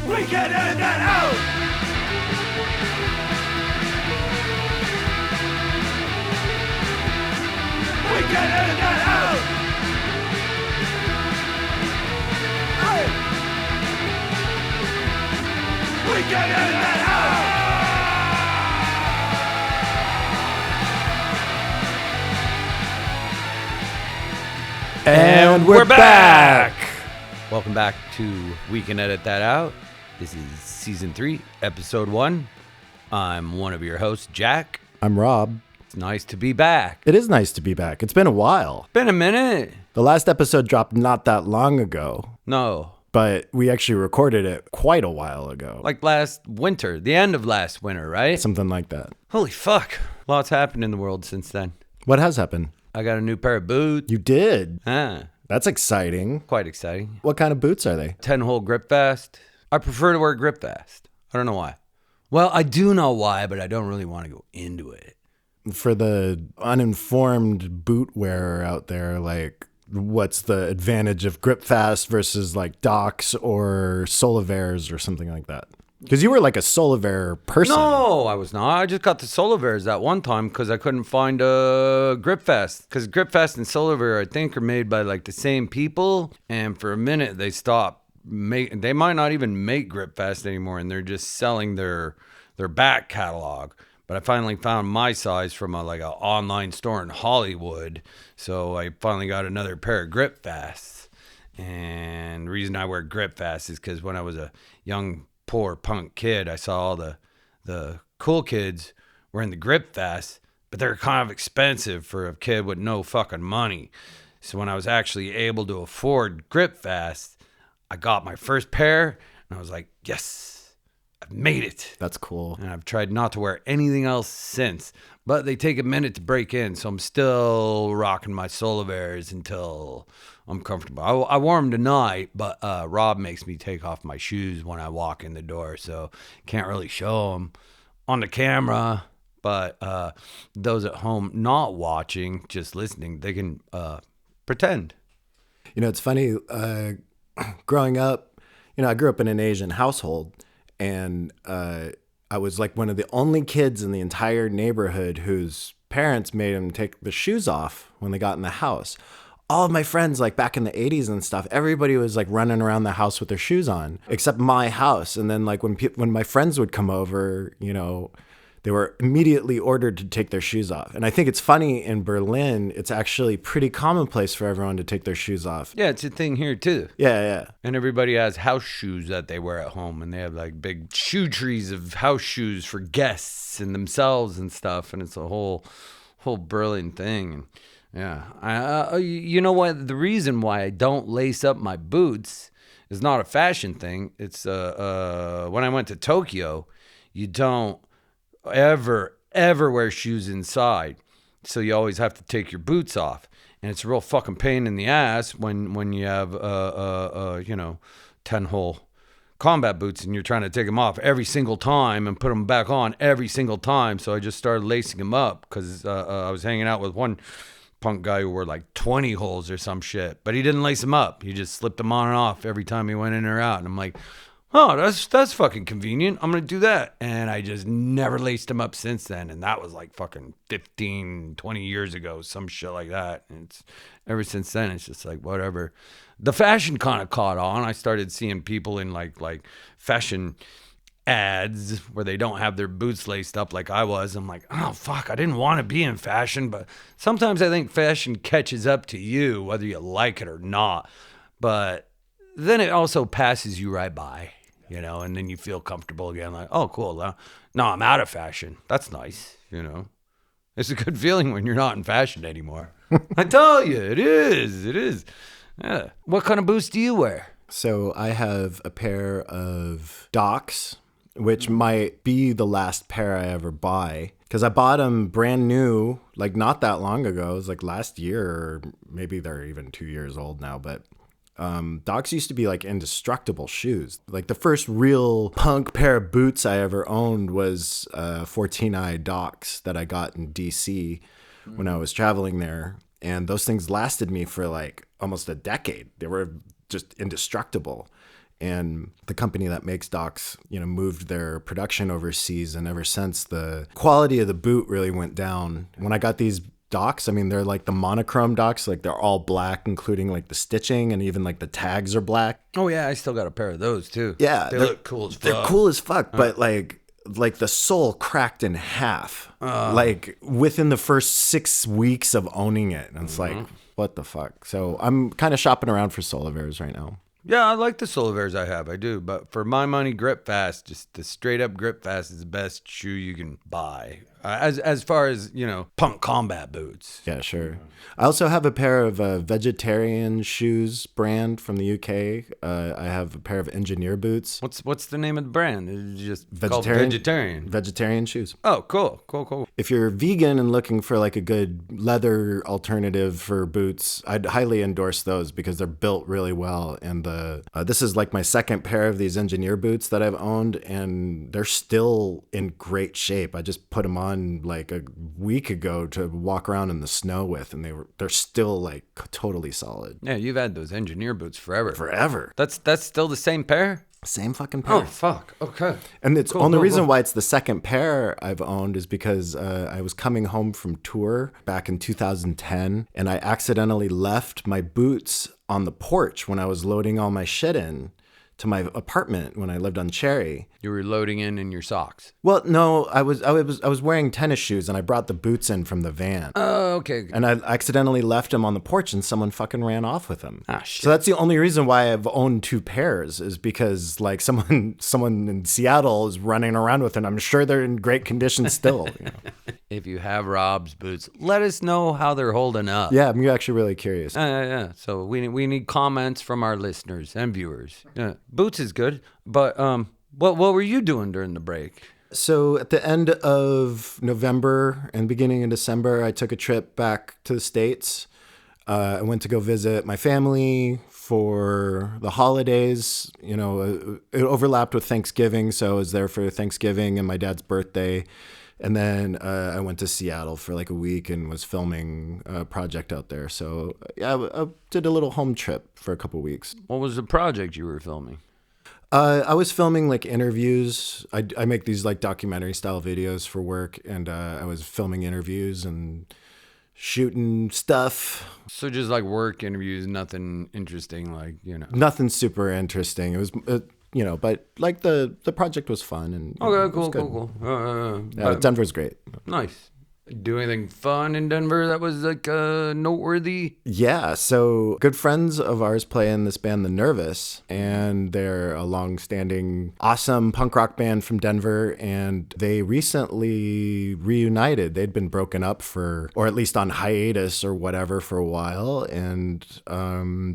We can edit that out. We can edit that out. Hey. We can edit that out. And we're back. Welcome back to We Can Edit That Out. This is Season 3, Episode 1. I'm one of your hosts, Jack. I'm Rob. It's nice to be back. It is nice to be back. It's been a while. Been a minute. The last episode dropped not that long ago, No, but we actually recorded it quite a while ago. like last winter, the end of last winter, right? Something like that. Holy fuck. Lots happened in the world since then. What has happened? I got a new pair of boots. You did. Ah, That's exciting. quite exciting. What kind of boots are they? 10-hole grip vest. I prefer to wear grip vest. I don't know why. Well, I do know why, but I don't really want to go into it. For the uninformed boot wearer out there, like, what's the advantage of grip fast versus like Docs or Solaveres or something like that? Because you were like a Solavere person. No, I was not. I just got the Solaveres that one time because I couldn't find a Grip Fest. Because Grip Fest and Solavere, I think, are made by like the same people. And for a minute, they stopped. They might not even make Grip Fest anymore, and they're just selling their back catalog. But I finally found my size from an online store in Hollywood. So I finally got another pair of Grip Fasts. And the reason I wear Grip Fast is because when I was a young poor punk kid, I saw all the cool kids wearing the grip vests, but they're kind of expensive for a kid with no fucking money. So when I was actually able to afford grip vests, I got my first pair and I was like, yes, I've made it. That's cool. And I've tried not to wear anything else since, but they take a minute to break in. So I'm still rocking my Solaveres until I'm comfortable. I wore them tonight, but Rob makes me take off my shoes when I walk in the door, so can't really show them on the camera. But those at home not watching, just listening, they can pretend. You know, it's funny. Growing up, I grew up in an Asian household, and I was like one of the only kids in the entire neighborhood whose parents made them take the shoes off when they got in the house. All of my friends, like back in the 80s and stuff, everybody was like running around the house with their shoes on, except my house. And then like when my friends would come over, they were immediately ordered to take their shoes off. And I think it's funny, in Berlin, it's actually pretty commonplace for everyone to take their shoes off. Yeah, it's a thing here too. Yeah. And everybody has house shoes that they wear at home, and they have like big shoe trees of house shoes for guests and themselves and stuff. And it's a whole Berlin thing. And yeah, you know what? The reason why I don't lace up my boots is not a fashion thing. It's when I went to Tokyo, you don't ever wear shoes inside, so you always have to take your boots off, and it's a real fucking pain in the ass when you have 10-hole combat boots and you're trying to take them off every single time and put them back on every single time. So I just started lacing them up because I was hanging out with one punk guy who wore like 20 holes or some shit, but he didn't lace them up. He just slipped them on and off every time he went in or out. And I'm like, oh, that's fucking convenient. I'm going to do that. And I just never laced them up since then. And that was like fucking 15, 20 years ago, some shit like that. And it's ever since then, it's just like, whatever. The fashion kind of caught on. I started seeing people in like fashion ads where they don't have their boots laced up like I was. I'm like, oh fuck, I didn't want to be in fashion, but sometimes I think fashion catches up to you whether you like it or not. But then it also passes you right by, and then you feel comfortable again, like, oh cool, no, I'm out of fashion. That's nice. It's a good feeling when you're not in fashion anymore. I tell you, it is. Yeah. What kind of boots do you wear? So I have a pair of Docs, which might be the last pair I ever buy, because I bought them brand new, like not that long ago. It was like last year, or maybe they're even 2 years old now. But Docs used to be like indestructible shoes. Like the first real punk pair of boots I ever owned was 14i Docs that I got in DC when I was traveling there. And those things lasted me for like almost a decade. They were just indestructible. And the company that makes docks, moved their production overseas. And ever since, the quality of the boot really went down. When I got these docks, I mean, they're like the monochrome docks, like they're all black, including like the stitching, and even like the tags are black. Oh yeah, I still got a pair of those too. Yeah, they look cool as fuck. They're cool as fuck, but like the sole cracked in half, like within the first 6 weeks of owning it. And it's like, what the fuck? So I'm kind of shopping around for Solaveres right now. Yeah, I like the Solaveres I have. I do. But for my money, Grip Fast, just the straight up Grip Fast is the best shoe you can buy. As far as, punk combat boots. Yeah, sure. I also have a pair of vegetarian shoes brand from the UK. I have a pair of engineer boots. What's the name of the brand? It's just Vegetarian. called Vegetarian. Vegetarian shoes. Oh, cool. If you're vegan and looking for like a good leather alternative for boots, I'd highly endorse those because they're built really well. And this is like my second pair of these engineer boots that I've owned, and they're still in great shape. I just put them on like a week ago to walk around in the snow with, and they're still like totally solid. Yeah, you've had those engineer boots forever. Forever. That's still the same pair? Same fucking pair. Oh, fuck. Okay. And it's only reason why it's the second pair I've owned is because I was coming home from tour back in 2010, and I accidentally left my boots on the porch when I was loading all my shit in to my apartment when I lived on Cherry. You were loading in your socks. Well, no, I was wearing tennis shoes, and I brought the boots in from the van. Oh, okay. And I accidentally left them on the porch, and someone fucking ran off with them. Ah, shit. So that's the only reason why I've owned two pairs, is because like someone in Seattle is running around with them. I'm sure they're in great condition still. If you have Rob's boots, let us know how they're holding up. Yeah, I'm actually really curious. Yeah. So we need comments from our listeners and viewers. Yeah. Boots is good, but what were you doing during the break? So at the end of November and beginning of December, I took a trip back to the States. I went to go visit my family for the holidays. It overlapped with Thanksgiving, so I was there for Thanksgiving and my dad's birthday. And then I went to Seattle for like a week and was filming a project out there. So yeah, I did a little home trip for a couple weeks. What was the project you were filming? I was filming like interviews. I make these like documentary style videos for work, and I was filming interviews and shooting stuff. So just like work interviews, nothing interesting, Nothing super interesting. It was, but like the project was fun and okay, cool. Yeah, Denver's great. Nice. Do anything fun in Denver that was like noteworthy? Yeah, so good friends of ours play in this band, The Nervous, and they're a long-standing, awesome punk rock band from Denver, and they recently reunited. They'd been broken up or at least on hiatus or whatever for a while, and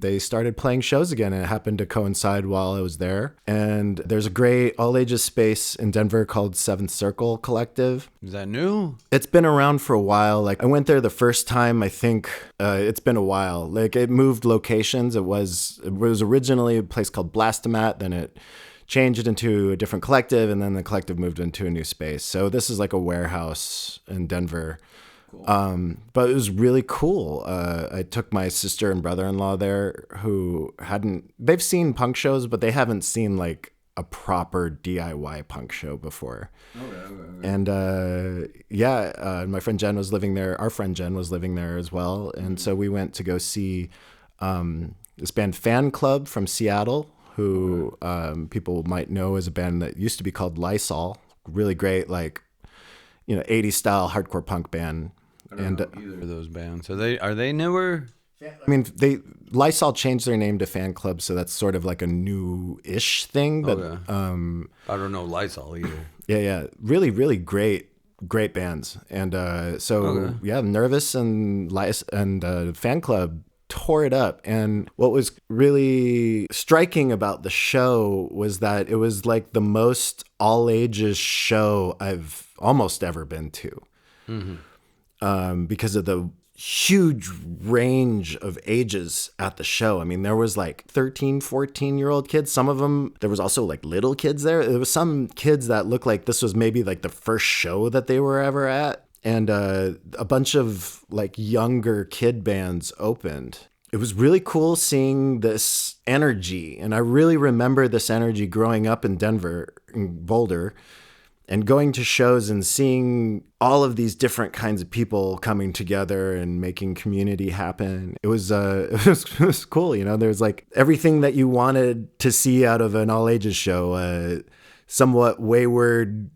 they started playing shows again, and it happened to coincide while I was there. And there's a great all-ages space in Denver called Seventh Circle Collective. Is that new? It's been around for a while. Like I went there the first time, I think it's been a while. Like it moved locations. It was originally a place called Blastomat, then it changed into a different collective, and then the collective moved into a new space. So this is like a warehouse in Denver. Cool. But it was really cool. I took my sister and brother-in-law there who they've seen punk shows, but they haven't seen like a proper DIY punk show before. Okay. And my friend Jen was living there. Our friend Jen was living there as well. And so we went to go see this band Fan Club from Seattle, who people might know as a band that used to be called Lysol. Really great, 80s style hardcore punk band. I don't know either of those bands. Are they newer? I mean, Lysol changed their name to Fan Club, so that's sort of like a new-ish thing. But I don't know Lysol either. Yeah, really, really great bands. And Nervous and Fan Club tore it up. And what was really striking about the show was that it was like the most all-ages show I've almost ever been to. Mm-hmm. Because of the huge range of ages at the show. I mean, there was like 13, 14-year-old kids. Some of them, there was also like little kids there. There was some kids that looked like this was maybe like the first show that they were ever at. And a bunch of like younger kid bands opened. it was really cool seeing this energy. And I really remember this energy growing up in Denver, in Boulder, and going to shows and seeing all of these different kinds of people coming together and making community happen. It was it was cool. You know, there's like everything that you wanted to see out of an all ages show. Somewhat wayward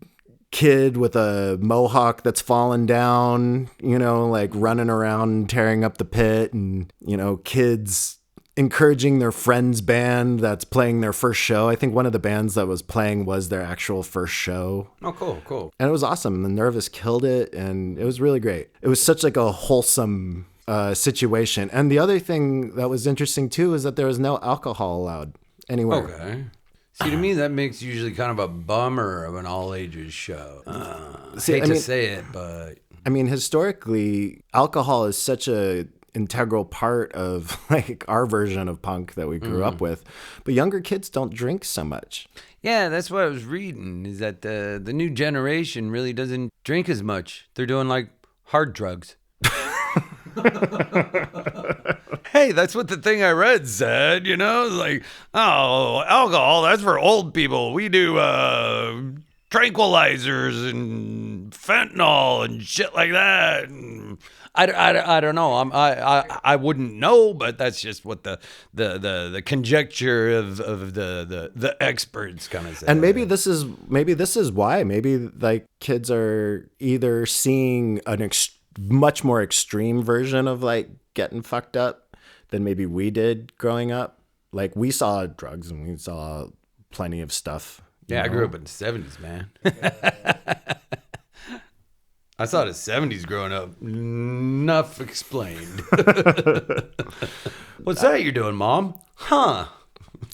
kid with a mohawk that's fallen down, you know, like running around tearing up the pit, and, you know, kids encouraging their friend's band that's playing their first show. I think one of the bands that was playing was their actual first show. Oh, cool. And it was awesome. The Nervous killed it, and it was really great. It was such like a wholesome situation. And the other thing that was interesting too is that there was no alcohol allowed anywhere. Okay. See, to me, that makes usually kind of a bummer of an all-ages show. Hate to say it, but... I mean, historically, alcohol is such a integral part of like our version of punk that we grew up with, but younger kids don't drink so much. Yeah, that's what I was reading, is that the new generation really doesn't drink as much. They're doing like hard drugs. Hey, that's what the thing I read said, you know, like, oh, alcohol, that's for old people. We do tranquilizers and fentanyl and shit like that. And I don't know. I wouldn't know, but that's just what the conjecture of the experts kind of say. And maybe this is why. Maybe like kids are either seeing an much more extreme version of like getting fucked up than maybe we did growing up. Like we saw drugs and we saw plenty of stuff. Yeah, I grew up in the 70s, man. I saw the 70s growing up. Enough explained. What's that you're doing, Mom? Huh.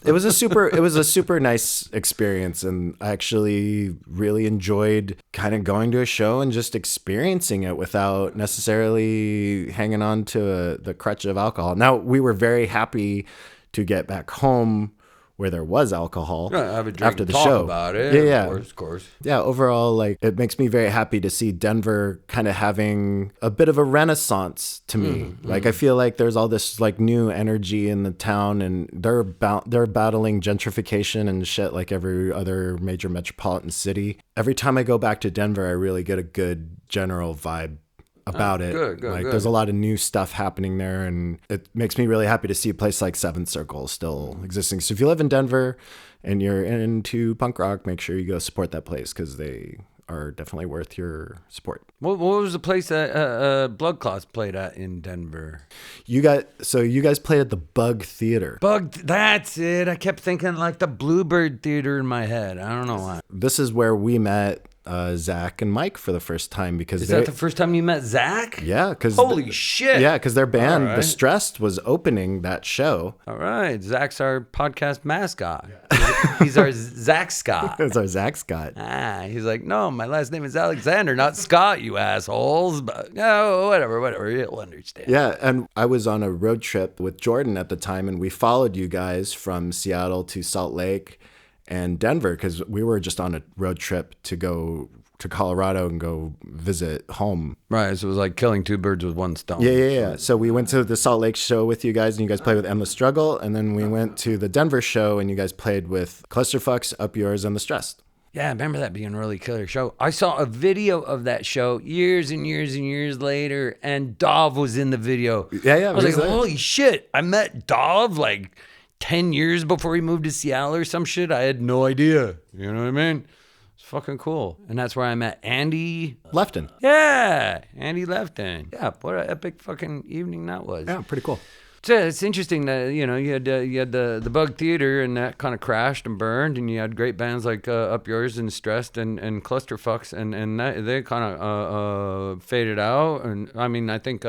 It was a super nice experience, and I actually really enjoyed kind of going to a show and just experiencing it without necessarily hanging on to the crutch of alcohol. Now, we were very happy to get back home where there was alcohol Have a drink after and the talk show. about it. Yeah. Of course. Yeah, overall, like, it makes me very happy to see Denver kind of having a bit of a renaissance to me. Like, I feel like there's all this, like, new energy in the town, and they're battling gentrification and shit like every other major metropolitan city. Every time I go back to Denver, I really get a good general vibe about it. Good. There's a lot of new stuff happening there, and it makes me really happy to see a place like Seventh Circle still existing. So if you live in Denver and you're into punk rock, make sure you go support that place, because they are definitely worth your support. What was the place that Blood Clots played at in Denver? You guys played at the Bug Theater. That's it. I kept thinking like the Bluebird Theater in my head. I don't know why. This is where we met Zach and Mike for the first time, because Is that the first time you met Zach? Yeah, because holy shit. Yeah, because their band, All right. The Stressed, was opening that show. All right, Zach's our podcast mascot. He's our Zach Scott. It's our Zach Scott. He's like, no, my last name is Alexander, not Scott, you assholes. But no, whatever, you'll understand. Yeah, and I was on a road trip with Jordan at the time, and we followed you guys from Seattle to Salt Lake and Denver, because we were just on a road trip to go to Colorado and go visit home. Right, so it was like killing two birds with one stone. Yeah. So we went to the Salt Lake show with you guys, and you guys played with Endless Struggle, and then we went to the Denver show, and you guys played with Clusterfucks, Up Yours, and The Stressed. Yeah, I remember that being a really killer show. I saw a video of that show years and years and years later, and Dov was in the video. Yeah. I was like, holy shit, I met Dov like 10 years before he moved to Seattle or some shit. I had no idea. You know what I mean? It's fucking cool. And that's where I met Andy Lefton. Yeah, Andy Lefton. Yeah, what an epic fucking evening that was. Yeah, pretty cool. So it's interesting that, you know, you had the Bug Theater, and that kind of crashed and burned, and you had great bands like Up Yours and Stressed and Clusterfucks, and they kind of faded out. And I mean, I think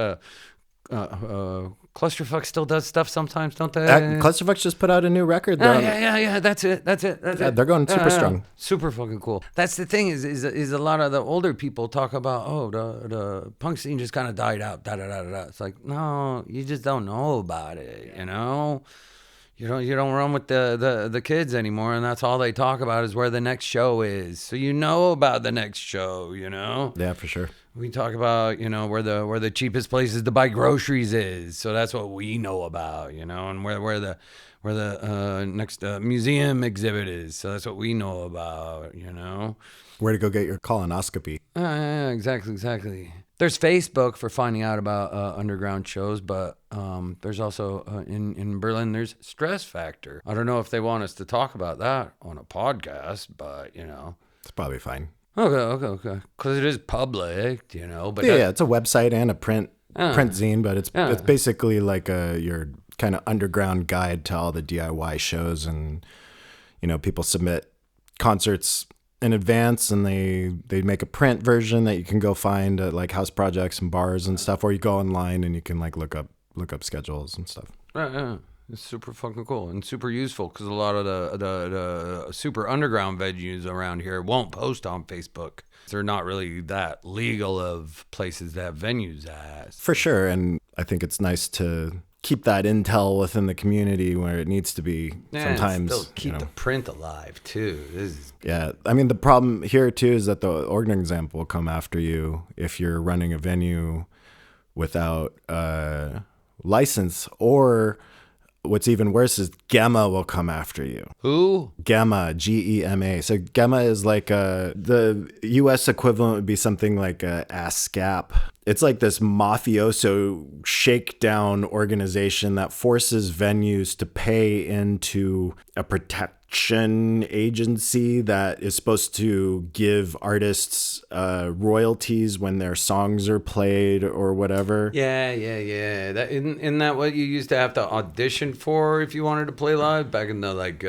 Clusterfuck still does stuff sometimes, don't they? Clusterfuck just put out a new record. Yeah. That's it. Yeah, they're going super strong. Super fucking cool. That's the thing is a lot of the older people talk about, the punk scene just kind of died out. It's like, no, you just don't know about it, you know? you don't run with the kids anymore, and that's all they talk about is where the next show is. So you know about the next show, you know? Yeah, for sure. We talk about, you know, where the cheapest places to buy groceries is. So that's what we know about, you know, and where the next museum exhibit is. So that's what we know about, you know. Where to go get your colonoscopy. Yeah, exactly. There's Facebook for finding out about underground shows, but there's also in Berlin, there's Stress Factor. I don't know if they want us to talk about that on a podcast, but, you know. It's probably fine. Okay. Because it is public, you know. But Yeah, it's a website and a print zine, but it's basically like your kind of underground guide to all the DIY shows, and you know, people submit concerts in advance, and they make a print version that you can go find at like house projects and bars and stuff, or you go online and you can like look up schedules and stuff. Yeah. It's super fucking cool and super useful because a lot of the super underground venues around here won't post on Facebook. They're not really that legal of places that have venues at. For sure, and I think it's nice to keep that intel within the community where it needs to be. Sometimes still keep the print alive too. Yeah, I mean the problem here too is that the Oregon example will come after you if you're running a venue without license, or what's even worse is GEMA will come after you. Who? GEMA, GEMA. So GEMA is like the U.S. equivalent would be something like ASCAP. It's like this mafioso shakedown organization that forces venues to pay into a protection agency that is supposed to give artists royalties when their songs are played or whatever. Yeah. That isn't that what you used to have to audition for if you wanted to play live back in the like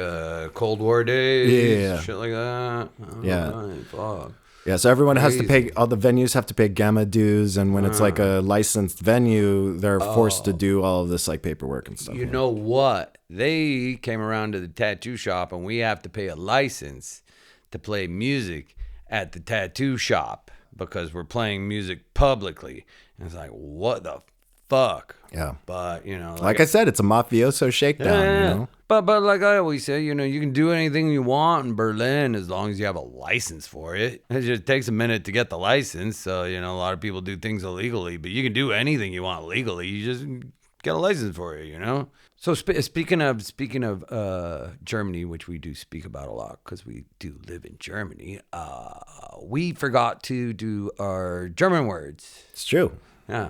Cold War days? Yeah. Shit like that. Yeah. Right, fuck. Yeah, so everyone has to pay, all the venues have to pay GEMA dues, and when it's like a licensed venue, they're forced to do all of this like paperwork and stuff. You know what? They came around to the tattoo shop, and we have to pay a license to play music at the tattoo shop because we're playing music publicly. And it's like, what the fuck? Yeah. But, you know. Like I said, it's a mafioso shakedown, Yeah. you know? But like I always say, you know, you can do anything you want in Berlin as long as you have a license for it. It just takes a minute to get the license. So, you know, a lot of people do things illegally, but you can do anything you want legally. You just get a license for it, you know? So speaking of Germany, which we do speak about a lot because we do live in Germany, we forgot to do our German words. It's true. Yeah.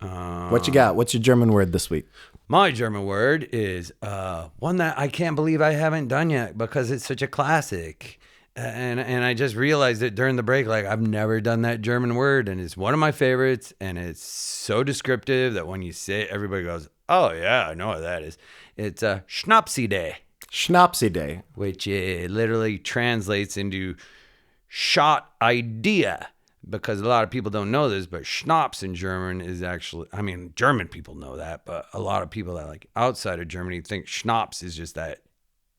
What you got? What's your German word this week? My German word is one that I can't believe I haven't done yet because it's such a classic. And I just realized it during the break, like I've never done that German word, and it's one of my favorites, and it's so descriptive that when you say it, everybody goes, oh yeah, I know what that is. It's a Schnapsidee. Schnapsidee. Which literally translates into shot idea. Because a lot of people don't know this, but Schnaps in German is actually, I mean, German people know that, but a lot of people that like outside of Germany think Schnaps is just that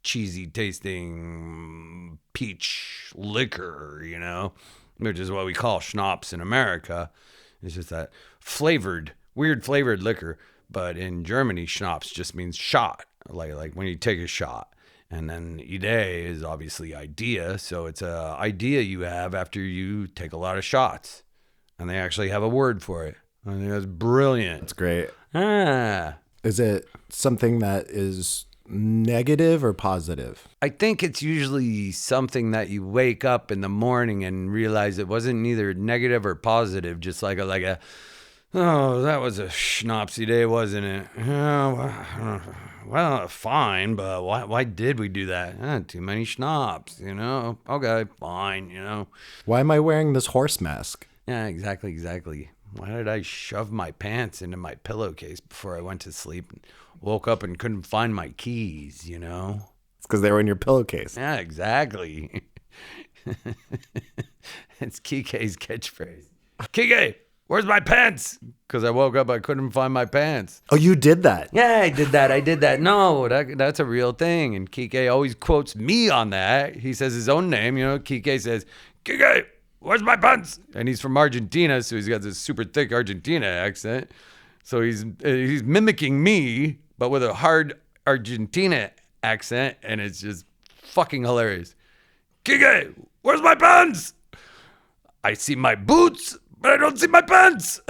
cheesy tasting peach liquor, you know, which is what we call Schnaps in America. It's just that weird flavored liquor. But in Germany, Schnaps just means shot, like when you take a shot. And then Idee is obviously idea. So it's a idea you have after you take a lot of shots. And they actually have a word for it. I think that's brilliant. That's great. Ah. Is it something that is negative or positive? I think it's usually something that you wake up in the morning and realize it wasn't neither negative or positive. Just like a oh, that was a schnapsy day, wasn't it? Well, fine, but why did we do that? Too many schnapps, you know? Okay, fine, you know? Why am I wearing this horse mask? Yeah, exactly. Why did I shove my pants into my pillowcase before I went to sleep and woke up and couldn't find my keys, you know? It's because they were in your pillowcase. Yeah, exactly. It's Kike's catchphrase. Kike! Where's my pants? Because I woke up, I couldn't find my pants. Oh, you did that? Yeah, I did that. No, that's a real thing. And Kike always quotes me on that. He says his own name. You know, Kike says, Kike, where's my pants? And he's from Argentina, so he's got this super thick Argentina accent. So he's mimicking me, but with a hard Argentina accent, and it's just fucking hilarious. Kike, where's my pants? I see my boots, but I don't see my pants.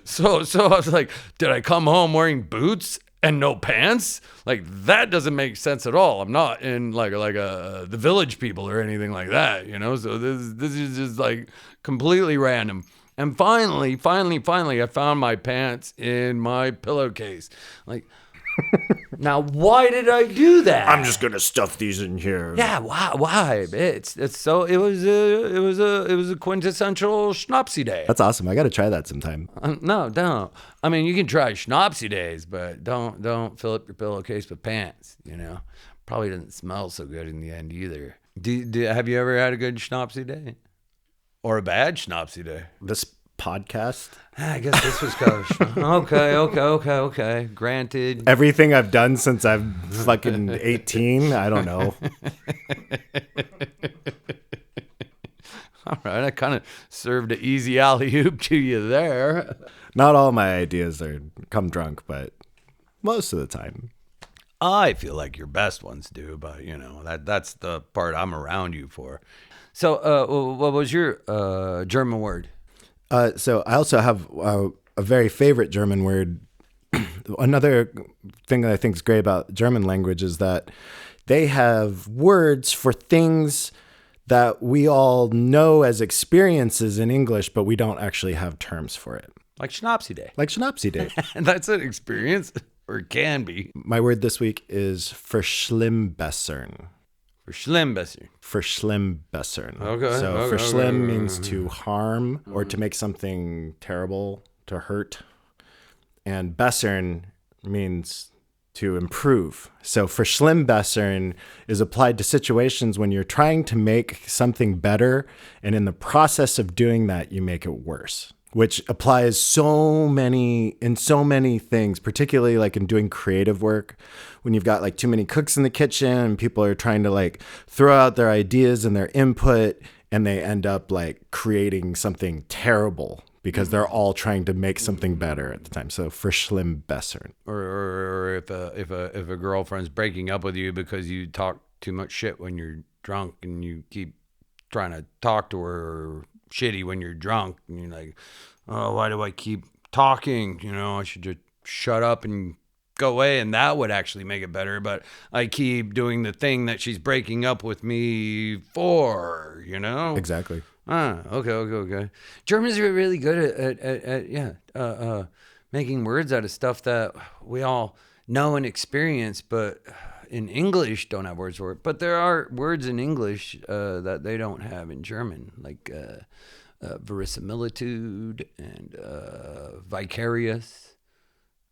So I was like, did I come home wearing boots and no pants? Like, that doesn't make sense at all. I'm not in like the Village People or anything like that, you know? So this is just like completely random. And finally, I found my pants in my pillowcase. Like, now why did I do that? I'm just gonna stuff these in here. Yeah, why? It's so it was a quintessential schnapsy day. That's awesome. I gotta try that sometime. No, don't. I mean, you can try schnapsy days, but don't fill up your pillowcase with pants. You know, probably doesn't smell so good in the end either. Have you ever had a good schnapsy day, or a bad schnapsy day? This podcast. I guess this was kind of okay. Granted. Everything I've done since I'm fucking 18, I don't know. All right, I kind of served an easy alley-oop to you there. Not all my ideas come drunk, but most of the time. I feel like your best ones do, but you know, that's the part I'm around you for. So, what was your German word? So I also have a very favorite German word. Another thing that I think is great about German language is that they have words for things that we all know as experiences in English, but we don't actually have terms for it. Like Schnapsy Day. Like Schnapsy Day. And that's an experience, or it can be. My word this week is verschlimmbessern. Verschlimmbessern. Verschlimmbessern. Okay. So okay, verschlimm okay. means to harm or to make something terrible, to hurt. And bessern means to improve. So verschlimmbessern is applied to situations when you're trying to make something better, and in the process of doing that, you make it worse, which applies in so many things, particularly like in doing creative work, when you've got like too many cooks in the kitchen and people are trying to like throw out their ideas and their input, and they end up like creating something terrible because they're all trying to make something better at the time. So verschlimmbessern. Or if a girlfriend's breaking up with you because you talk too much shit when you're drunk, and you keep trying to talk to her shitty when you're drunk, and you're like, oh, why do I keep talking? You know, I should just shut up and go away, and that would actually make it better. But I keep doing the thing that she's breaking up with me for, you know? Exactly. Okay. Germans are really good at making words out of stuff that we all know and experience, but in English don't have words for it. But there are words in English that they don't have in German, like verisimilitude and vicarious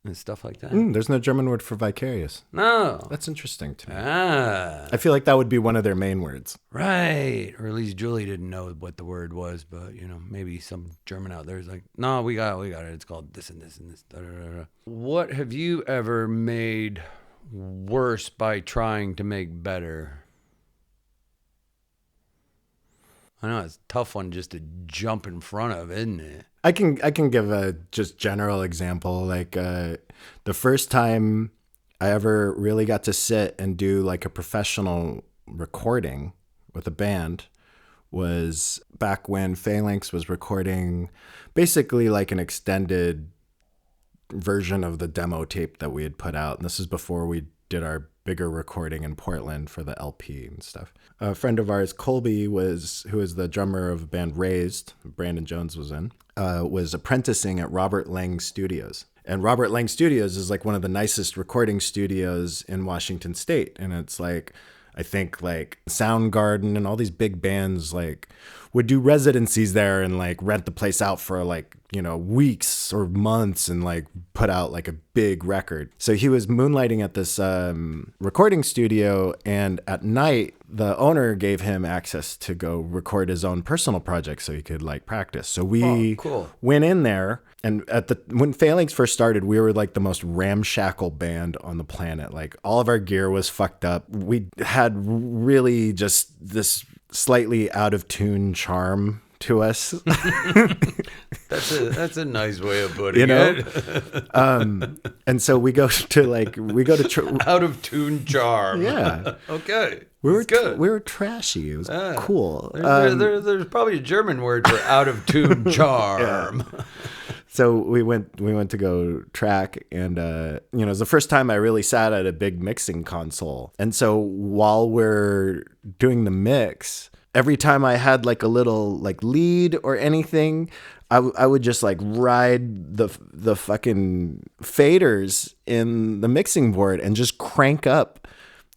and stuff like that. There's no German word for vicarious. No. That's interesting to me. I feel like that would be one of their main words. Right. Or at least Julie didn't know what the word was, but you know, maybe some German out there is like, no, we got it. It's called this and this and this. Da, da, da, da. What have you ever made worse by trying to make better? I know it's a tough one just to jump in front of, isn't it? I can give a just general example. Like the first time I ever really got to sit and do like a professional recording with a band was back when Phalanx was recording basically like an extended version of the demo tape that we had put out. And this is before we did our bigger recording in Portland for the LP and stuff. A friend of ours, Colby, who is the drummer of the band Raised, Brandon Jones was in, was apprenticing at Robert Lang Studios. And Robert Lang Studios is like one of the nicest recording studios in Washington State. And it's like, I think like Soundgarden and all these big bands like would do residencies there and like rent the place out for like, you know, weeks or months and like put out like a big record. So he was moonlighting at this recording studio, and at night the owner gave him access to go record his own personal projects so he could like practice. So we went in there, and when Phalanx first started, we were like the most ramshackle band on the planet. Like all of our gear was fucked up. We had really just this slightly out of tune charm to us. That's a nice way of putting You know? it. And so we go to Out of tune charm. Yeah. Okay. we were It's good. we were trashy. It was cool. There's probably a German word for out of tune charm. So we went to go track, and it was the first time I really sat at a big mixing console. And so while we're doing the mix, every time I had like a little like lead or anything, I would just like ride the fucking faders in the mixing board and just crank up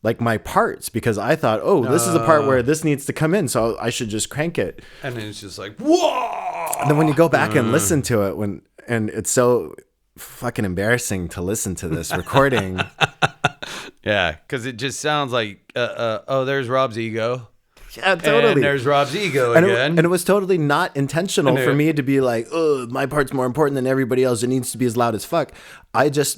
like my parts, because I thought, this is the part where this needs to come in, so I should just crank it. And then it's just like, whoa! And then when you go back and listen to it, and it's so fucking embarrassing to listen to this recording. Yeah, because it just sounds like, there's Rob's ego. Yeah, totally. And there's Rob's ego And again. it was totally not intentional for me to be like, my part's more important than everybody else. It needs to be as loud as fuck.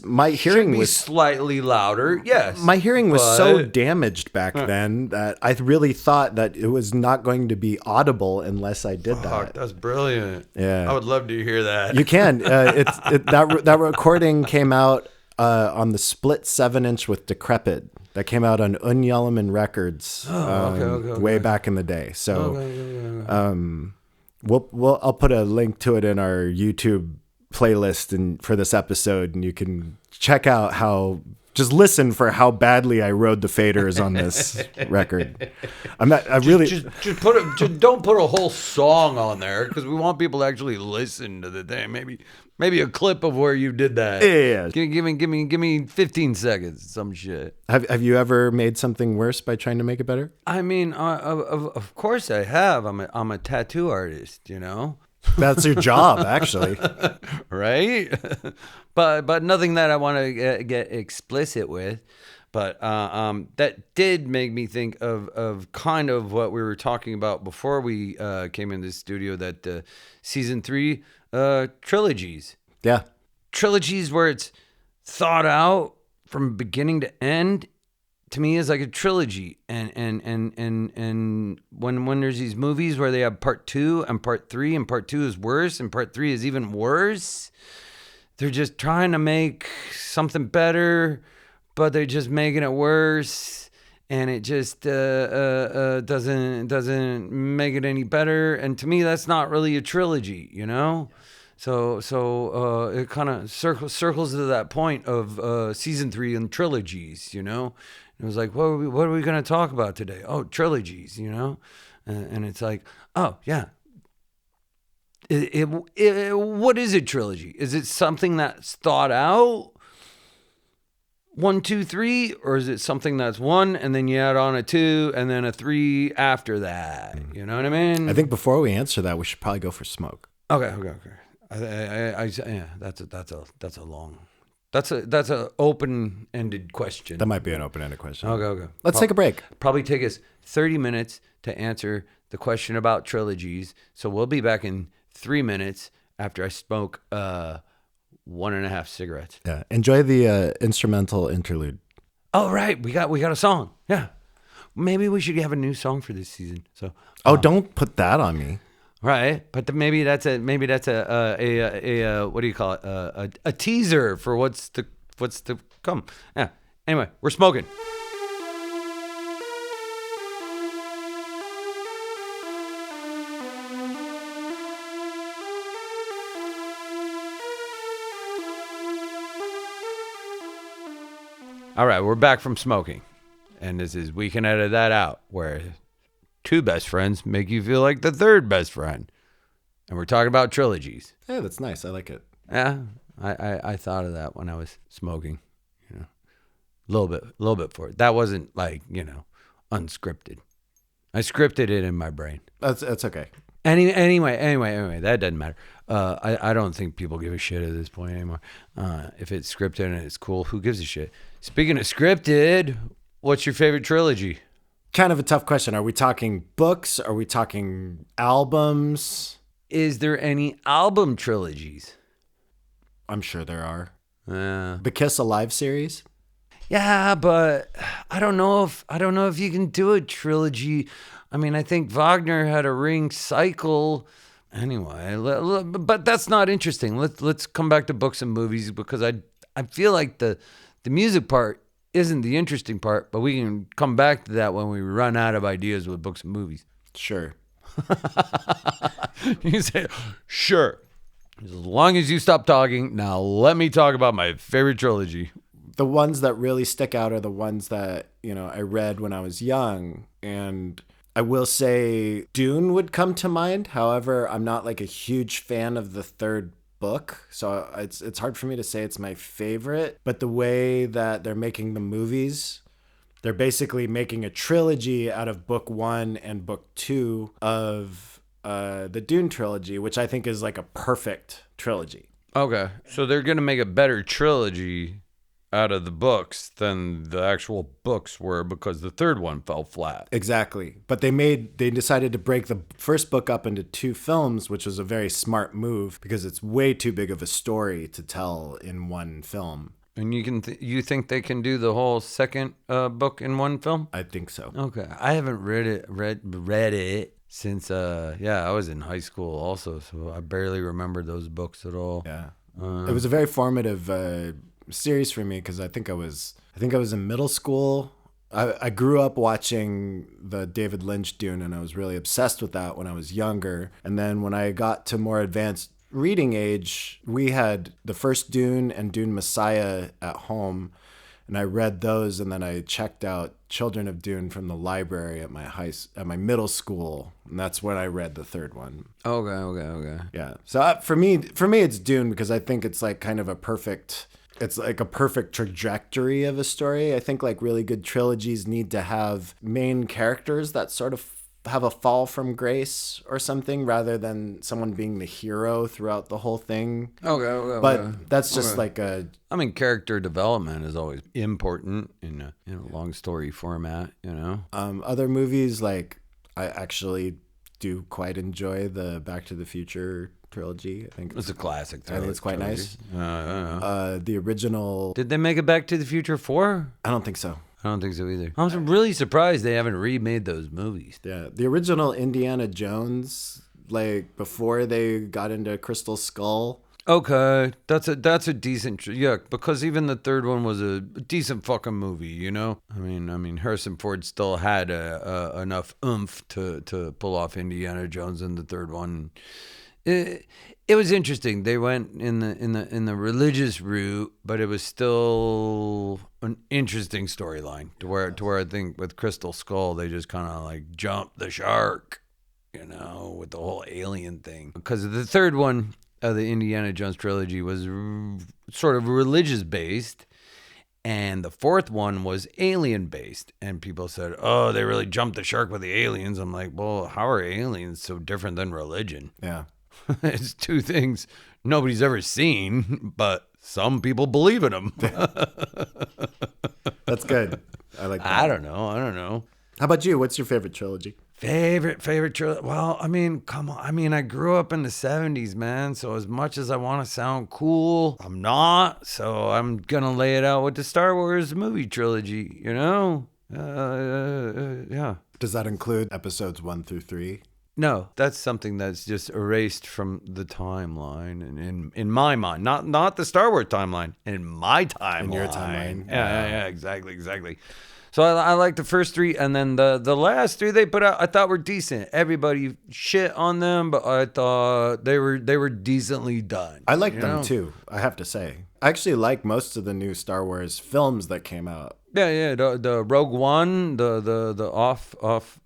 My hearing be was slightly louder, yes. My hearing was so but- damaged back then that I really thought that it was not going to be audible unless I did Fuck, that. that's brilliant. Yeah. I would love to hear that. You can. That recording came out on the split 7-inch with Decrepit. That came out on Unjalaman Records way back in the day. So I'll put a link to it in our YouTube playlist for this episode, and you can check out just listen for how badly I rode the faders on this record. Just don't put a whole song on there, because we want people to actually listen to the thing. Maybe a clip of where you did that. Yeah. Give me 15 seconds, some shit. Have you ever made something worse by trying to make it better? I mean, of course I have. I'm a tattoo artist, you know. That's your job, actually. Right? but nothing that I want to get explicit with. But that did make me think of kind of what we were talking about before we came in the studio, that season 3 trilogies. Yeah. Trilogies where it's thought out from beginning to end, to me, is like a trilogy. And when there's these movies where they have part 2 and part 3, and part 2 is worse and part 3 is even worse, they're just trying to make something better, but they're just making it worse, and it just doesn't make it any better. And to me, that's not really a trilogy, you know. So it kind of circles to that point of season 3 and trilogies, you know. It was like, what are we going to talk about today? Oh, trilogies, you know. And it's like, oh yeah. What is a trilogy? Is it something that's thought out? 1, 2, 3, or is it something that's 1 and then you add on a 2 and then a 3 after that? You know what I mean? I think before we answer that, we should probably go for smoke. Okay. That's a open-ended question. That might be an open-ended question. Okay. Let's take a break. Probably take us 30 minutes to answer the question about trilogies. So we'll be back in 3 minutes after I smoke 1.5 cigarettes. Yeah. Enjoy the instrumental interlude. Oh, right. We got a song. Yeah. Maybe we should have a new song for this season. So. Don't put that on me. Right, but maybe that's a what do you call it? A teaser for what's to come. Yeah. Anyway, we're smoking. All right, we're back from smoking, and this is We Can Edit That Out, where 2 best friends make you feel like the 3rd best friend. And we're talking about trilogies. Yeah, that's nice. I like it. Yeah, I thought of that when I was smoking. You know, a little bit for it. That wasn't like, you know, unscripted. I scripted it in my brain. That's okay. Anyway, that doesn't matter. I don't think people give a shit at this point anymore. If it's scripted and it's cool, who gives a shit? Speaking of scripted, what's your favorite trilogy? Kind of a tough question. Are we talking books? Are we talking albums? Is there any album trilogies? I'm sure there are. Yeah. The Kiss Alive series? Yeah, but I don't know if you can do a trilogy. I mean, I think Wagner had a Ring cycle. Anyway, but that's not interesting. Let's come back to books and movies because I feel like the music part isn't the interesting part, but we can come back to that when we run out of ideas with books and movies. Sure. You say, sure. As long as you stop talking, now let me talk about my favorite trilogy. The ones that really stick out are the ones that, I read when I was young. And I will say Dune would come to mind. However, I'm not like a huge fan of the third book. So it's hard for me to say it's my favorite. But the way that they're making the movies, they're basically making a trilogy out of book 1 and book 2 of the Dune trilogy, which I think is like a perfect trilogy. Okay. So they're going to make a better trilogy out of the books than the actual books were because the third one fell flat. Exactly. But they decided to break the first book up into 2 films, which was a very smart move because it's way too big of a story to tell in one film. And you think they can do the whole second book in one film? I think so. Okay. I haven't read it since I was in high school also, so I barely remember those books at all. Yeah. It was a very formative series for me because I think I was in middle school. I grew up watching the David Lynch Dune, and I was really obsessed with that when I was younger. And then when I got to more advanced reading age, we had the first Dune and Dune Messiah at home, and I read those, and then I checked out Children of Dune from the library at my middle school, and that's when I read the third one. Okay. Yeah. So for me, it's Dune because I think it's like kind of it's like a perfect trajectory of a story. I think like really good trilogies need to have main characters that sort of have a fall from grace or something rather than someone being the hero throughout the whole thing. Okay. But that's just like I mean, character development is always important in a long story format, Other movies, like I actually do quite enjoy the Back to the Future trilogy. I think it's a classic. I think it's quite trilogy. Nice. The original. Did they make it Back to the Future 4? I don't think so. I don't think so either. I'm really surprised they haven't remade those movies. Yeah, the original Indiana Jones, like before they got into Crystal Skull. Okay, that's a decent because even the third one was a decent fucking movie, I mean Harrison Ford still had enough oomph to pull off Indiana Jones in the third one. It was interesting. They went in the religious route, but it was still an interesting storyline to where I think with Crystal Skull they just kind of like jumped the shark, with the whole alien thing. Because the third one of the Indiana Jones trilogy was sort of religious based, and the fourth one was alien based. And people said, "Oh, they really jumped the shark with the aliens." I'm like, "Well, how are aliens so different than religion?" Yeah. It's 2 things nobody's ever seen, but some people believe in them. That's good. I like that. I don't know. How about you? What's your favorite trilogy? Favorite trilogy? Well, I mean, come on. I mean, I grew up in the 70s, man. So as much as I want to sound cool, I'm not. So I'm going to lay it out with the Star Wars movie trilogy, Yeah. Does that include episodes 1 through 3? No, that's something that's just erased from the timeline, and in my mind, not the Star Wars timeline, in my timeline. In your timeline. Yeah, exactly. So I like the first 3, and then the last 3 they put out, I thought were decent. Everybody shit on them, but I thought they were decently done. I like them too, I have to say. I actually like most of the new Star Wars films that came out. Yeah. The Rogue One, the off.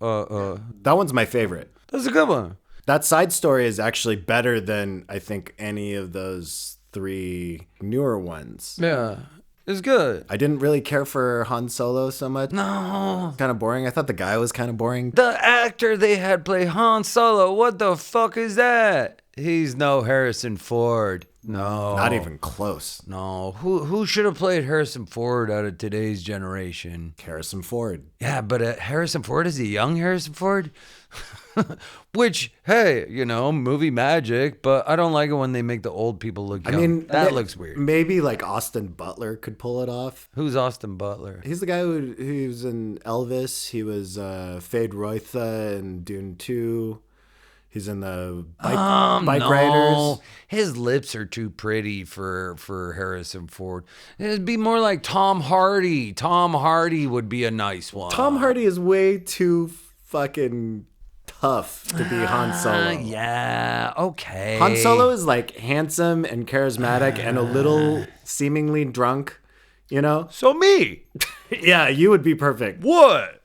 That one's my favorite. That's a good one. That side story is actually better than I think any of those 3 newer ones. Yeah, it's good. I didn't really care for Han Solo so much. No. Kind of boring. I thought the guy was kind of boring. The actor they had play Han Solo, what the fuck is that? He's no Harrison Ford. No. Not even close. No. Who should have played Harrison Ford out of today's generation? Harrison Ford. Yeah, but Harrison Ford is a young Harrison Ford? Which, hey, movie magic, but I don't like it when they make the old people look young. I mean, that looks weird. Maybe like Austin Butler could pull it off. Who's Austin Butler? He's the guy who's in Elvis. He was Fade Roitha in Dune 2. He's in the Bike Riders. His lips are too pretty for Harrison Ford. It'd be more like Tom Hardy. Tom Hardy would be a nice one. Tom Hardy is way too fucking tough to be Han Solo. Yeah, okay. Han Solo is like handsome and charismatic and a little seemingly drunk, So me. Yeah, you would be perfect. What?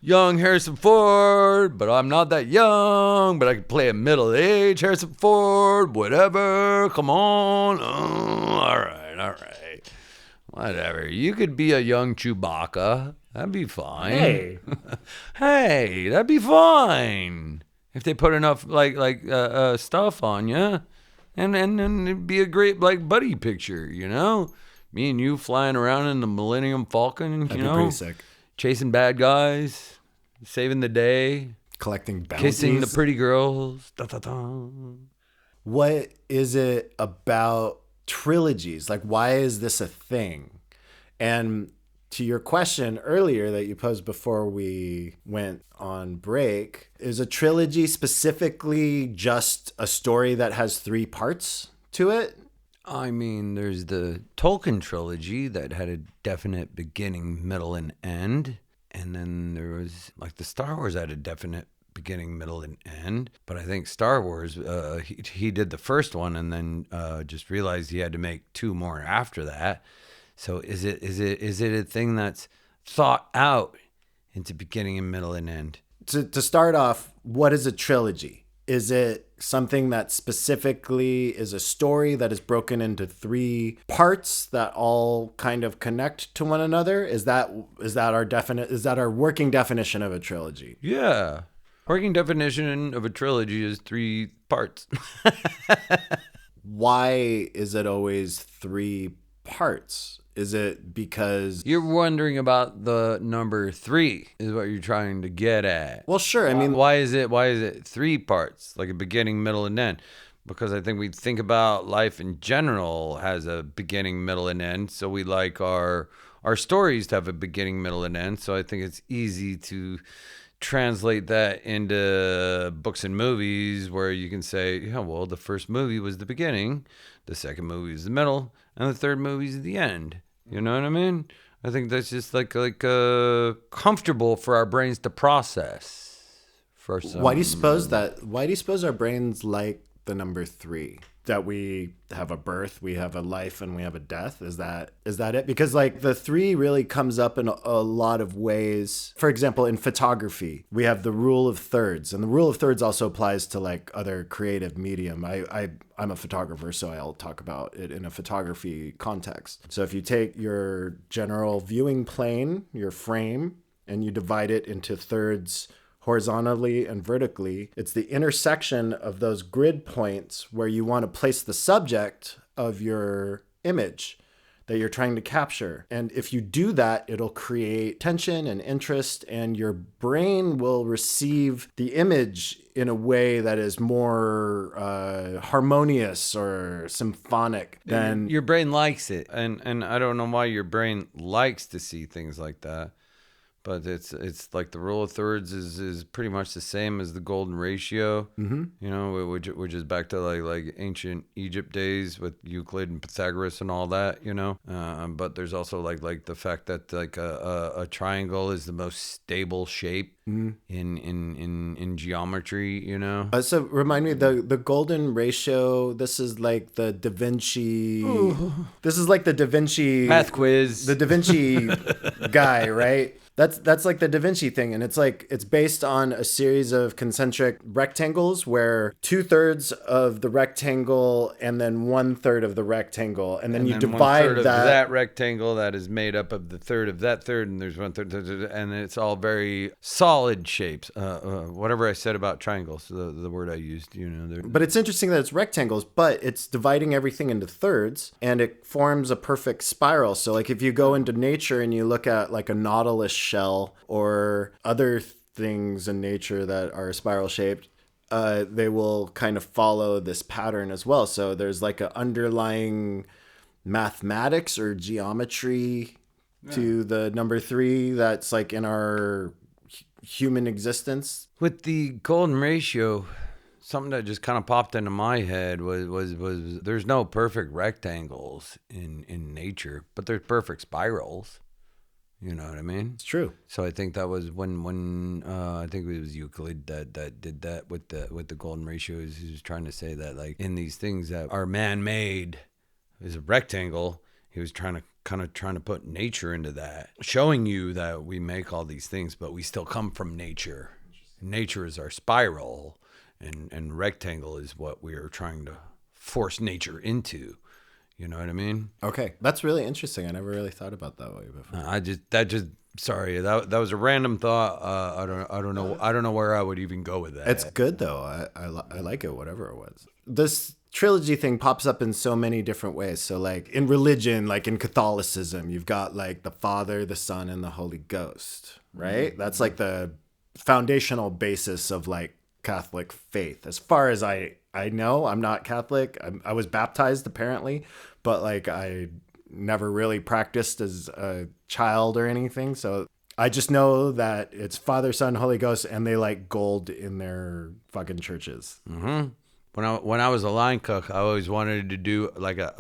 Young Harrison Ford, but I'm not that young, but I can play a middle-aged Harrison Ford, whatever, come on. All right. Whatever. You could be a young Chewbacca. That'd be fine. Hey. Hey, that'd be fine. If they put enough stuff on you, and it'd be a great buddy picture, Me and you flying around in the Millennium Falcon, That'd be pretty sick. chasing bad guys, saving the day, Collecting bounties. kissing the pretty girls. Da, da, da. What is it about trilogies? Like, why is this a thing? And to your question earlier that you posed before we went on break, is a trilogy specifically just a story that has 3 parts to it? I mean, there's the Tolkien trilogy that had a definite beginning, middle, and end. And then there was, the Star Wars had a definite beginning, middle, and end. But I think Star Wars, he did the first one and then just realized he had to make 2 more after that. So is it a thing that's thought out into beginning and middle and end? To start off, what is a trilogy? Is it something that specifically is a story that is broken into 3 parts that all kind of connect to one another? Is that our working definition of a trilogy? Yeah. Working definition of a trilogy is 3 parts. Why is it always 3 parts? Is it because You're wondering about the number 3 is what you're trying to get at. Well, sure. I mean, why is it 3 parts, like a beginning, middle, and end? Because I think we think about life in general has a beginning, middle, and end. So we like our stories to have a beginning, middle, and end. So I think it's easy to translate that into books and movies where you can say, yeah, well, the first movie was the beginning, the second movie is the middle, and the third movie is the end. You know what I mean? I think that's just like comfortable for our brains to process. Why do you suppose our brains like the number 3? That we have a birth, we have a life, and we have a death? Is that it? Because the 3 really comes up in a lot of ways. For example, in photography, we have the rule of thirds, and the rule of thirds also applies to other creative medium. I'm a photographer, so I'll talk about it in a photography context. So if you take your general viewing plane, your frame, and you divide it into thirds horizontally and vertically, it's the intersection of those grid points where you want to place the subject of your image that you're trying to capture. And if you do that, it'll create tension and interest, and your brain will receive the image in a way that is more harmonious or symphonic than your brain likes it. And I don't know why your brain likes to see things like that. But it's like the rule of thirds is pretty much the same as the golden ratio, which is back to like ancient Egypt days with Euclid and Pythagoras and all that, But there's also like the fact that a triangle is the most stable shape in geometry, So remind me, the golden ratio. This is like the Da Vinci. Ooh. This is like the Da Vinci math quiz. The Da Vinci guy, right? That's like the Da Vinci thing, and it's based on a series of concentric rectangles where 2/3 of the rectangle and then 1/3 of the rectangle, and then you then divide 1/3 of that. that rectangle that is made up of the third of that third, and there's 1/3, and it's all very solid shapes. Whatever I said about triangles, the word I used, But it's interesting that it's rectangles, but it's dividing everything into thirds, and it forms a perfect spiral. So like if you go into nature and you look at like a nautilus shell or other things in nature that are spiral shaped, they will kind of follow this pattern as well. So there's like an underlying mathematics or geometry to the number 3 that's like in our human existence. With the golden ratio, something that just kind of popped into my head was there's no perfect rectangles in nature, but there's perfect spirals. You know what I mean? It's true. So I think that was when I think it was Euclid that did that with the golden ratios. He was trying to say that like in these things that are man-made is a rectangle, he was trying to put nature into that, showing you that we make all these things, but we still come from nature. Nature is our spiral, and rectangle is what we are trying to force nature into. You know what I mean? Okay, that's really interesting. I never really thought about that way before. Sorry, that was a random thought. I don't know where I would even go with that. It's good though. I like it, whatever it was. This trilogy thing pops up in so many different ways. So like in religion, like in Catholicism, you've got like the Father, the Son, and the Holy Ghost, right? Mm-hmm. That's like the foundational basis of like Catholic faith. As far as I know, I'm not Catholic. I was baptized apparently, but like I never really practiced as a child or anything. So I just know that it's Father, Son, Holy Ghost, and they like gold in their fucking churches. Mm-hmm. When I was a line cook, I always wanted to do like a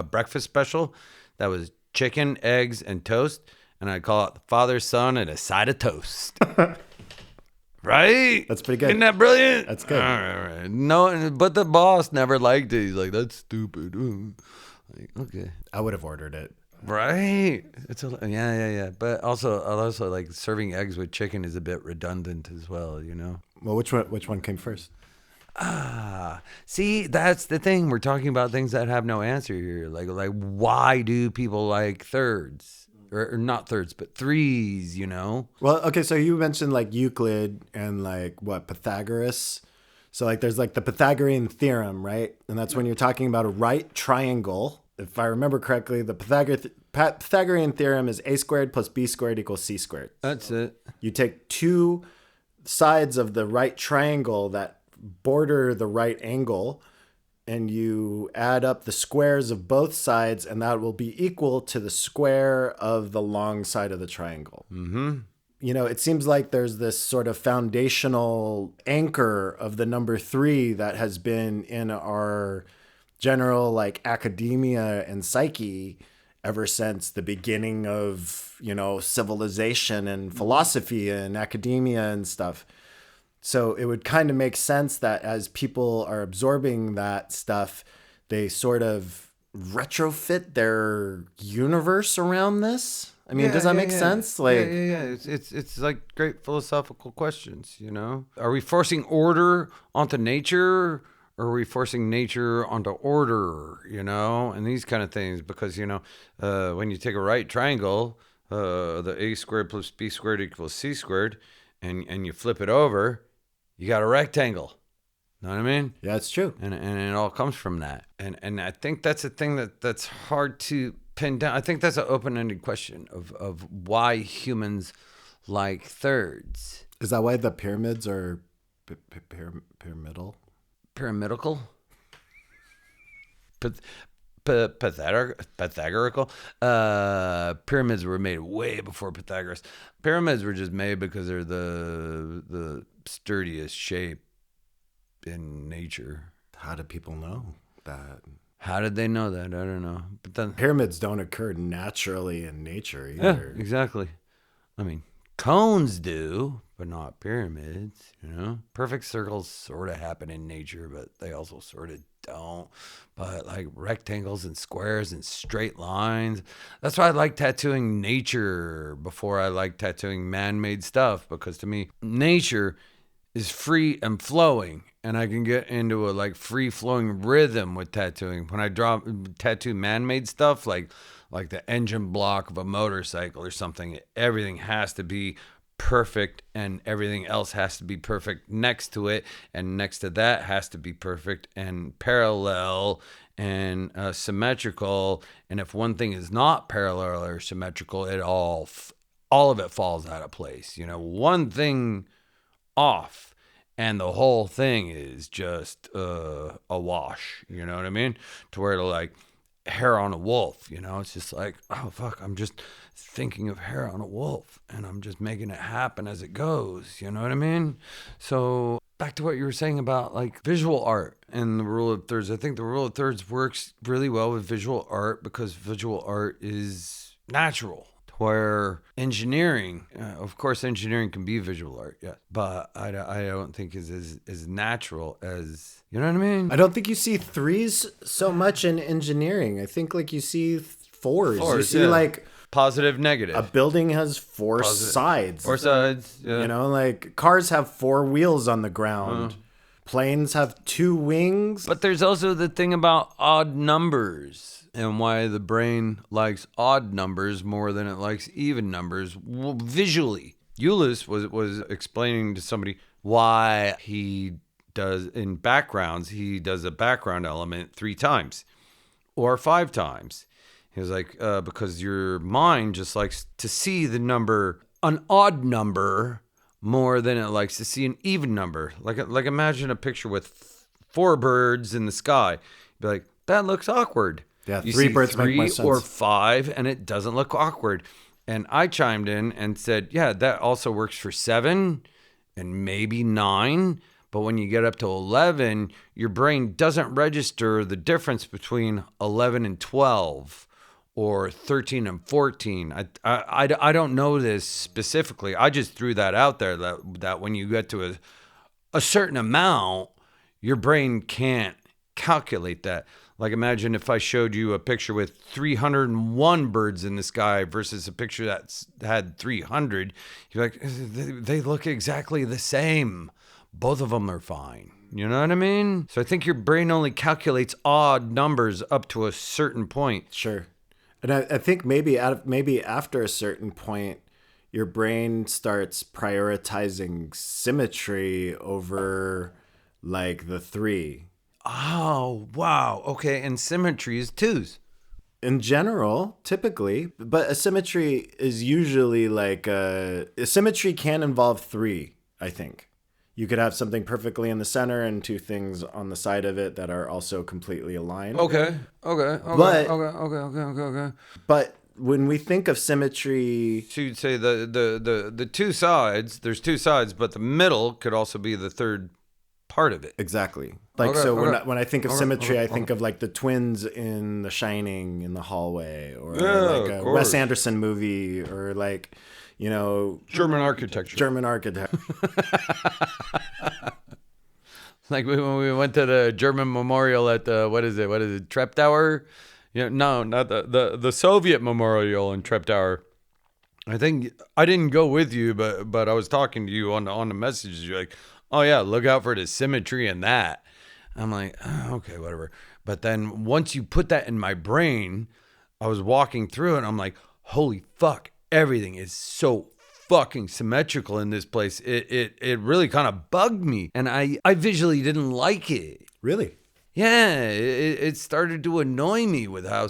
breakfast special that was chicken, eggs, and toast, and I'd call it the Father, Son, and a side of toast. Right? That's pretty good. Isn't that brilliant? That's good. All right. No, but the boss never liked it. He's like, that's stupid. Like, okay. I would have ordered it. Right. Yeah. But also like serving eggs with chicken is a bit redundant as well, Well, which one came first? See, that's the thing. We're talking about things that have no answer here. Like why do people like thirds? Or not thirds, but threes, Well, okay, so you mentioned like Euclid and like what, Pythagoras. So like there's like the Pythagorean theorem, right? And that's when you're talking about a right triangle. If I remember correctly, the Pythagorean theorem is a squared plus b squared equals c squared. That's it. You take two sides of the right triangle that border the right angle, and you add up the squares of both sides, and that will be equal to the square of the long side of the triangle. Mm-hmm. It seems like there's this sort of foundational anchor of the number 3 that has been in our general like academia and psyche ever since the beginning of, civilization and philosophy and academia and stuff. So it would kind of make sense that as people are absorbing that stuff, they sort of retrofit their universe around this. I mean, does that make sense? Like, yeah. It's like great philosophical questions, Are we forcing order onto nature, or are we forcing nature onto order, and these kind of things? Because, when you take a right triangle, the a squared plus b squared equals c squared, and you flip it over, you got a rectangle. Know what I mean? Yeah, it's true. And it all comes from that. And I think that's a thing that's hard to pin down. I think that's an open-ended question of why humans like thirds. Is that why the pyramids are pyramidal? Pyramidical? Pythagorical. Pyramids were made way before Pythagoras. Pyramids were just made because they're the sturdiest shape in nature. How do people know that? How did they know that? I don't know. But then pyramids don't occur naturally in nature either. Yeah, exactly. I mean, Cones do, but not pyramids, you know? Perfect circles sort of happen in nature, but they also sort of don't. But like rectangles and squares and straight lines, that's why I like tattooing nature before I like tattooing man-made stuff, because to me, nature is free and flowing, and I can get into a like free flowing rhythm with tattooing. When I tattoo man-made stuff, like the engine block of a motorcycle or something, everything has to be perfect, and everything else has to be perfect next to it, and next to that has to be perfect and parallel and symmetrical. And if one thing is not parallel or symmetrical, it all of it falls out of place. You know, one thing off and the whole thing is just a wash, you know what I mean? To where it'll like hair on a wolf, you know? It's just like, oh fuck, I'm just thinking of hair on a wolf and I'm just making it happen as it goes, you know what I mean? So back to what you were saying about like visual art and the rule of thirds. I think the rule of thirds works really well with visual art because visual art is natural. Where engineering, of course, engineering can be visual art, yeah, but I don't think is as natural as, you know what I mean? I don't think you see threes so much in engineering. I think like you see fours. You see like positive, negative. A building has four sides. Four sides, yeah. You know, like cars have four wheels on the ground. Planes have two wings. But there's also the thing about odd numbers and why the brain likes odd numbers more than it likes even numbers visually. Eulis was explaining to somebody why he does in backgrounds, he does a background element 3 times or 5 times. He was like, because your mind just likes to see the number, an odd number, more than it likes to see an even number. Like imagine a picture with 4 birds in the sky. You'd be like, that looks awkward. Yeah, you 3 see birds make more sense. 3 or 5, and it doesn't look awkward. And I chimed in and said, yeah, that also works for 7 and maybe 9. But when you get up to 11, your brain doesn't register the difference between 11 and 12 or 13 and 14. I don't know this specifically. I just threw that out there that when you get to a certain amount, your brain can't calculate that. Like imagine if I showed you a picture with 301 birds in the sky versus a picture that had 300. You're like, they look exactly the same. Both of them are fine. You know what I mean? So I think your brain only calculates odd numbers up to a certain point. Sure. And I think maybe after a certain point, your brain starts prioritizing symmetry over like the 3. Oh, wow. Okay. And symmetry is 2s. In general, typically, but a symmetry is usually like a symmetry can involve 3, I think. You could have something perfectly in the center and 2 things on the side of it that are also completely aligned. Okay. But when we think of symmetry, so you'd say the 2 sides, there's 2 sides, but the middle could also be the third part of it. Exactly. Like, when I think of symmetry, I think of like the twins in The Shining in the hallway, or like a Wes Anderson movie, or like, you know, German architecture. Like when we went to the German memorial at the, what is it, Treptower? You know, no, not the Soviet memorial in Treptower. I think I didn't go with you, but I was talking to you on the messages. You're like, oh yeah, look out for the symmetry in that. I'm like, oh, okay, whatever. But then once you put that in my brain, I was walking through it and I'm like, holy fuck, everything is so fucking symmetrical in this place. It really kind of bugged me. And I visually didn't like it. Really? Yeah, it started to annoy me with how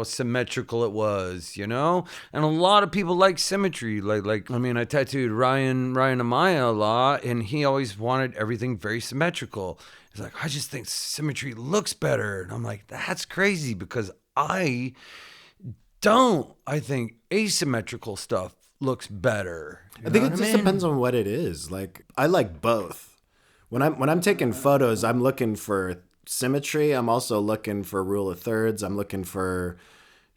symmetrical it was, you know? And a lot of people like symmetry. Like I mean, I tattooed Ryan Amaya a lot, and he always wanted everything very symmetrical. He's like, I just think symmetry looks better. And I'm like, that's crazy because I don't. I think asymmetrical stuff looks better. I think it just depends on what it is. Like, I like both. When I'm taking photos, I'm looking for symmetry. I'm also looking for rule of thirds. I'm looking for,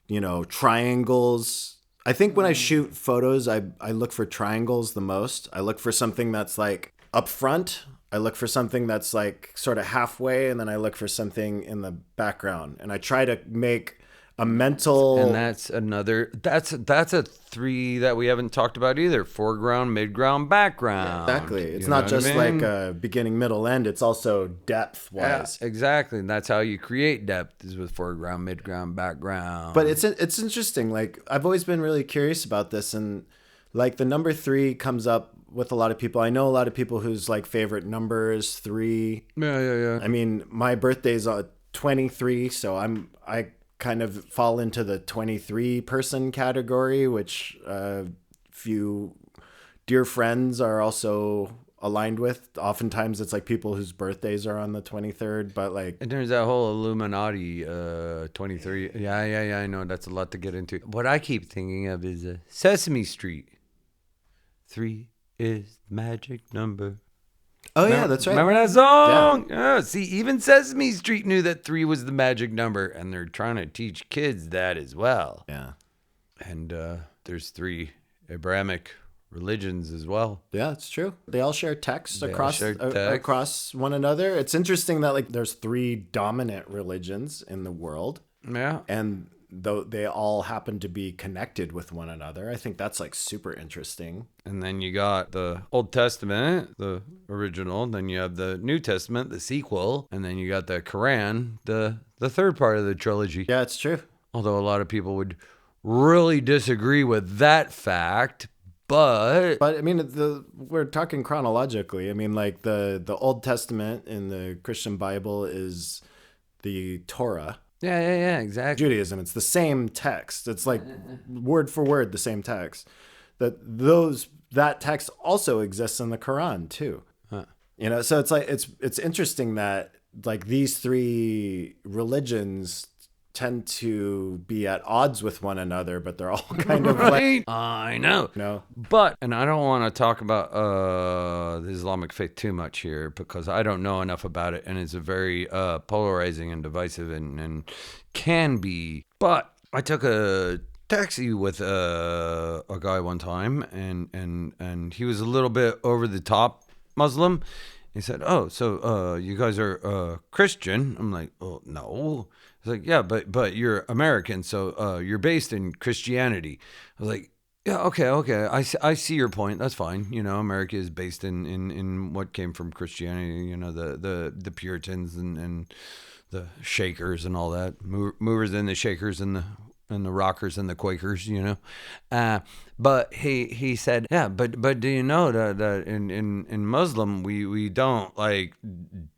you know, triangles. I think when I shoot photos, I look for triangles the most. I look for something that's like up front. I look for something that's like sort of halfway, and then I look for something in the background. And I try to make a mental. And that's a 3 that we haven't talked about either. Foreground, midground, background. Exactly. It's You know not what just I mean? like a beginning, middle, end. It's also depth wise. Yeah, exactly. And that's how you create depth, is with foreground, midground, background. But it's interesting. Like, I've always been really curious about this, and like the number 3 comes up with a lot of people. I know a lot of people whose like favorite number is 3. Yeah. I mean, my birthday's 23, so I kind of fall into the 23 person category, which few dear friends are also aligned with. Oftentimes it's like people whose birthdays are on the 23rd, but like, And there's that whole Illuminati 23. Yeah, I know. That's a lot to get into. What I keep thinking of is Sesame Street. 3 is the magic number. oh yeah, that's right. Remember that song? Yeah. See, even Sesame Street knew that 3 was the magic number, and they're trying to teach kids that as well. Yeah. And there's 3 Abrahamic religions as well. Yeah, it's true. They all share text They all across share text. across one another. It's interesting that like there's 3 dominant religions in the world, Yeah. and though they all happen to be connected with one another. I think that's like super interesting. And then you got the Old Testament, the original. Then you have the New Testament, the sequel. And then you got the Quran, the third part of the trilogy. Yeah, it's true. Although a lot of people would really disagree with that fact. But But I mean, we're talking chronologically. I mean, like the Old Testament in the Christian Bible is the Torah. yeah, exactly. Judaism, it's the same text. It's like word for word the same text. That text also exists in the Quran too. Huh. You know, so it's like it's interesting that like these 3 religions tend to be at odds with one another, but they're all kind of like, I know. you know. But, and I don't want to talk about the Islamic faith too much here because I don't know enough about it, and it's a very polarizing and divisive and can be. But I took a taxi with a guy one time, and he was a little bit over the top Muslim. He said, "Oh, so you guys are Christian?" I'm like, "Oh, no." He's like, "Yeah, but you're American, so you're based in Christianity." I was like, "Yeah, okay. I see your point. That's fine. You know, America is based in what came from Christianity. You know, the Puritans and the Shakers and all that, movers and the Shakers and the Rockers and the Quakers. You know." But he said, "Yeah, but do you know that in Muslim we don't like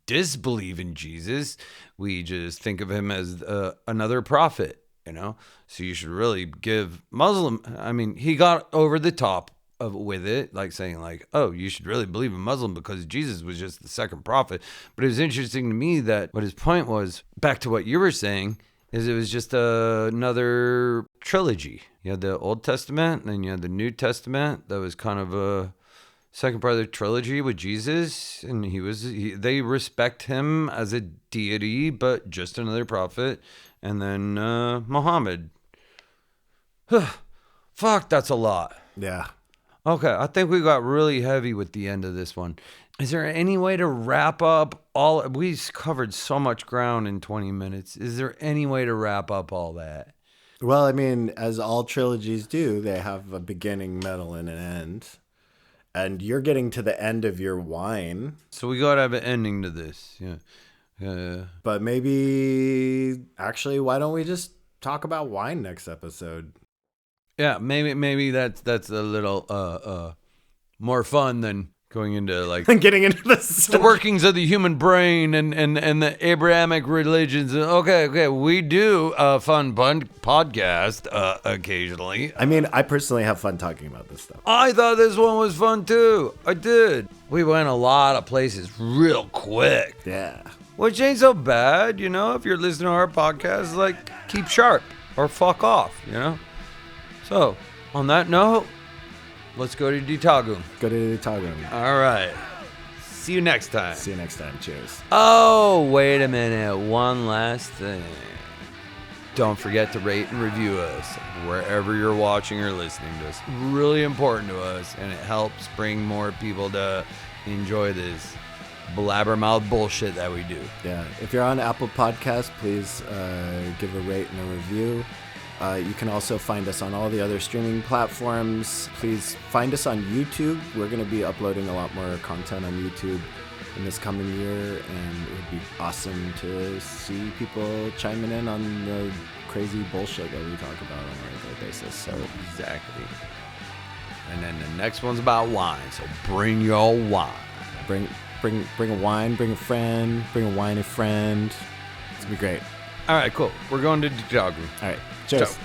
disbelieve in Jesus. We just think of him as another prophet, you know? So you should really give Muslim." I mean, he got over the top with it, like saying like, "Oh, you should really believe in Muslim because Jesus was just the second prophet." But it was interesting to me that what his point was, back to what you were saying, is it was just another trilogy. You had the Old Testament, and then you had the New Testament. That was kind of a second part of the trilogy with Jesus, and they respect him as a deity, but just another prophet. And then Muhammad. Fuck, that's a lot. Yeah. Okay, I think we got really heavy with the end of this one. Is there any way to wrap up all? We covered so much ground in 20 minutes. Is there any way to wrap up all that? Well, I mean, as all trilogies do, they have a beginning, middle, and an end. And you're getting to the end of your wine. So we gotta have an ending to this. Yeah. But maybe, actually, why don't we just talk about wine next episode? Yeah, maybe that's a little more fun than going into like And getting into the workings of the human brain and the Abrahamic religions. Okay, we do a fun podcast occasionally. I mean, I personally have fun talking about this stuff. I thought this one was fun too. I did. We went a lot of places real quick, Yeah. which ain't so bad, you know. If you're listening to our podcast, like, keep sharp or fuck off, you know. So, on that note, let's go to Ditagun. Go to the Tagung. All right. See you next time. See you next time. Cheers. Oh, wait a minute. One last thing. Don't forget to rate and review us wherever you're watching or listening to us. Really important to us, and it helps bring more people to enjoy this blabbermouth bullshit that we do. Yeah. If you're on Apple Podcasts, please give a rate and a review. You can also find us on all the other streaming platforms. Please find us on YouTube. We're going to be uploading a lot more content on YouTube in this coming year, and it would be awesome to see people chiming in on the crazy bullshit that we talk about on a regular basis. So Exactly. And then the next one's about wine, so bring your wine. bring a wine, bring a friend, bring a whiny friend. It's gonna be great. All right, cool. We're going to the dog room. All right, cheers. Ciao.